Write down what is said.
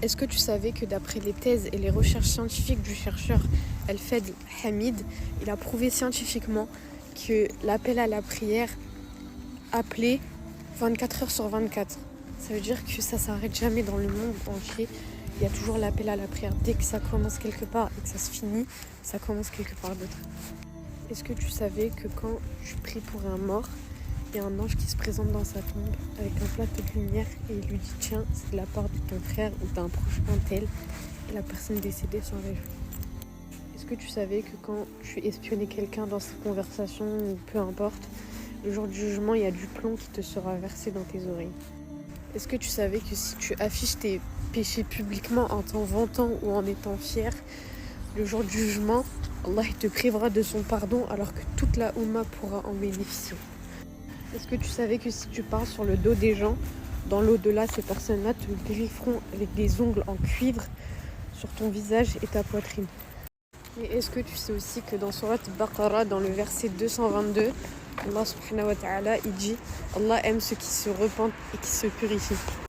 Est-ce que tu savais que d'après les thèses et les recherches scientifiques du chercheur Al-Fed Hamid, il a prouvé scientifiquement que l'appel à la prière appelé 24 heures sur 24. Ça veut dire que ça s'arrête jamais dans le monde entier. Il y a toujours l'appel à la prière. Dès que ça commence quelque part et que ça se finit, ça commence quelque part d'autre. Est-ce que tu savais que quand tu pries pour un mort, il y a un ange qui se présente dans sa tombe avec un plateau de lumière et il lui dit tiens, c'est de la part de ton frère ou d'un proche tel et la personne décédée s'en réjouit. Est-ce que tu savais que quand tu espionnais quelqu'un dans sa conversation ou peu importe, le jour du jugement, il y a du plomb qui te sera versé dans tes oreilles? Est-ce que tu savais que si tu affiches tes péchés publiquement en t'en vantant ou en étant fier, le jour du jugement, Allah te privera de son pardon alors que toute la Oumma pourra en bénéficier? Est-ce que tu savais que si tu parles sur le dos des gens, dans l'au-delà, ces personnes-là te grifferont avec des ongles en cuivre sur ton visage et ta poitrine? Et est-ce que tu sais aussi que dans Surat Baqarah, dans le verset 222, Allah subhanahu wa ta'ala, il dit Allah aime ceux qui se repentent et qui se purifient.